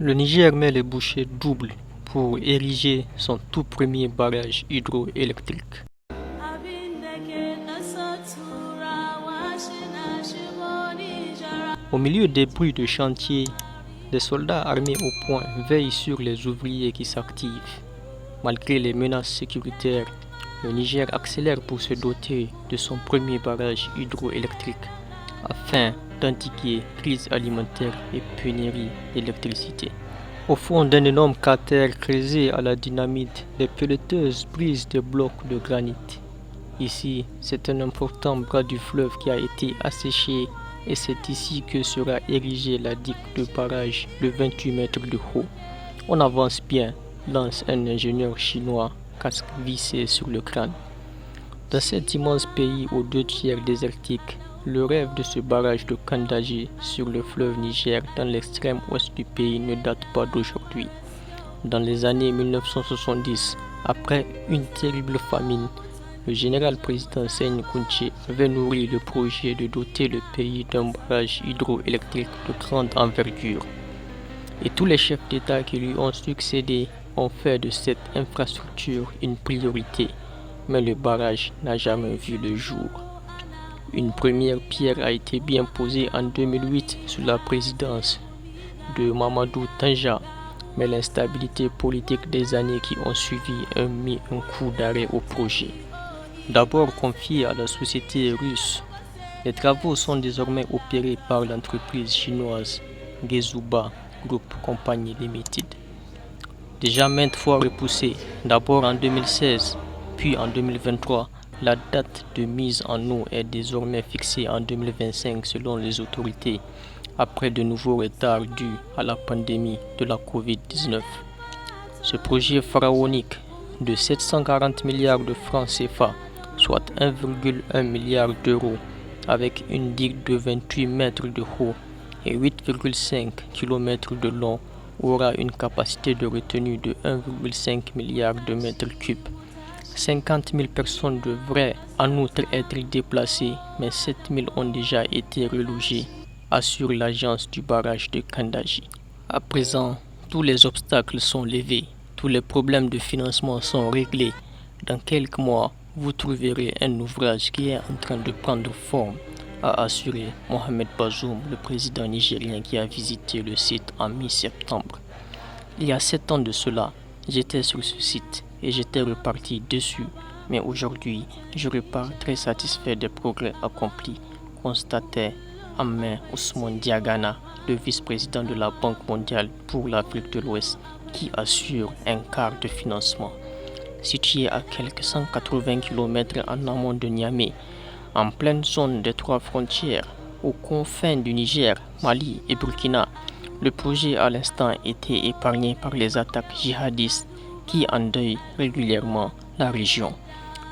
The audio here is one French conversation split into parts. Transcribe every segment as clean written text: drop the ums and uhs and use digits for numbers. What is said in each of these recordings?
Le Niger met les bouchées doubles pour ériger son tout premier barrage hydroélectrique. Au milieu des bruits de chantier, des soldats armés au poing veillent sur les ouvriers qui s'activent. Malgré les menaces sécuritaires, le Niger accélère pour se doter de son premier barrage hydroélectrique afin d'endiguer crise alimentaire et pénurie d'électricité. Au fond d'un énorme cratère creusé à la dynamite, les pelleteuses brisent des blocs de granit. Ici, c'est un important bras du fleuve qui a été asséché et c'est ici que sera érigée la digue de barrage de 28 mètres de haut. On avance bien, lance un ingénieur chinois, casque vissé sur le crâne. Dans cet immense pays aux 2 tiers désertique, le rêve de ce barrage de Kandaji sur le fleuve Niger dans l'extrême ouest du pays ne date pas d'aujourd'hui. Dans les années 1970, après une terrible famine, le général président Seyni Kounché avait nourri le projet de doter le pays d'un barrage hydroélectrique de grande envergure. Et tous les chefs d'État qui lui ont succédé ont fait de cette infrastructure une priorité, mais le barrage n'a jamais vu le jour. Une première pierre a été bien posée en 2008 sous la présidence de Mamadou Tanja, mais l'instabilité politique des années qui ont suivi a mis un coup d'arrêt au projet. D'abord confié à la société russe, les travaux sont désormais opérés par l'entreprise chinoise Gezuba Group Company Limited. Déjà maintes fois repoussée, d'abord en 2016, puis en 2023, la date de mise en eau est désormais fixée en 2025 selon les autorités, après de nouveaux retards dus à la pandémie de la Covid-19. Ce projet pharaonique de 740 milliards de francs CFA, soit 1,1 milliard d'euros, avec une digue de 28 mètres de haut et 8,5 km de long, aura une capacité de retenue de 1,5 milliard de mètres cubes. 50 000 personnes devraient en outre être déplacées, mais 7 000 ont déjà été relogées, assure l'agence du barrage de Kandaji. À présent, tous les obstacles sont levés, tous les problèmes de financement sont réglés. Dans quelques mois, vous trouverez un ouvrage qui est en train de prendre forme, a assuré Mohamed Bazoum, le président nigérien qui a visité le site en mi-septembre. Il y a 7 ans de cela, j'étais sur ce site et j'étais reparti dessus, mais aujourd'hui, je repars très satisfait des progrès accomplis, constatait Amin Ousmane Diagana, le vice-président de la Banque mondiale pour l'Afrique de l'Ouest, qui assure un quart de financement. Situé à quelques 180 km en amont de Niamey, en pleine zone des 3 frontières, aux confins du Niger, Mali et Burkina, le projet à l'instant était épargné par les attaques djihadistes qui endeuillent régulièrement la région.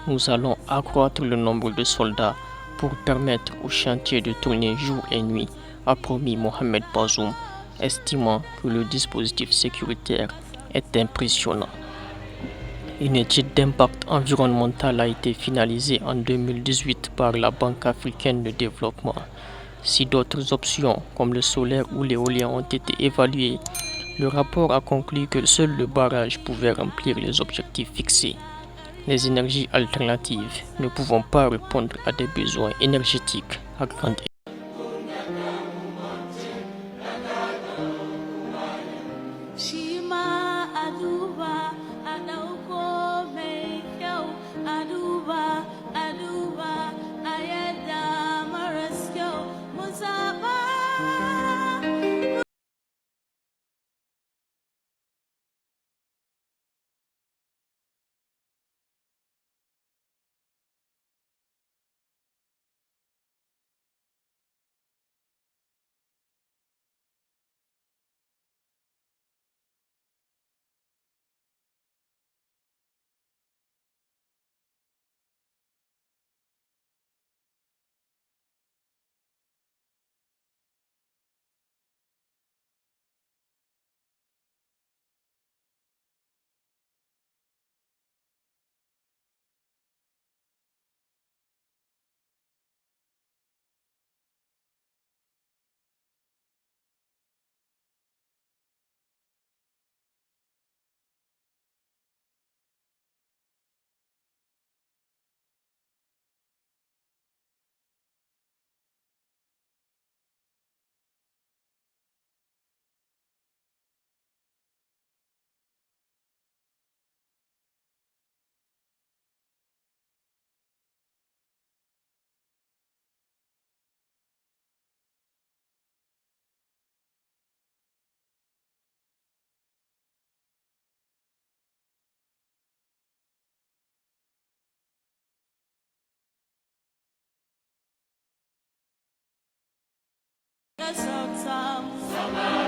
Nous allons accroître le nombre de soldats pour permettre au chantier de tourner jour et nuit, a promis Mohamed Bazoum, estimant que le dispositif sécuritaire est impressionnant. Une étude d'impact environnemental a été finalisée en 2018 par la Banque africaine de développement. Si d'autres options, comme le solaire ou l'éolien, ont été évaluées, le rapport a conclu que seul le barrage pouvait remplir les objectifs fixés. Les énergies alternatives ne pouvant pas répondre à des besoins énergétiques à grande tamu.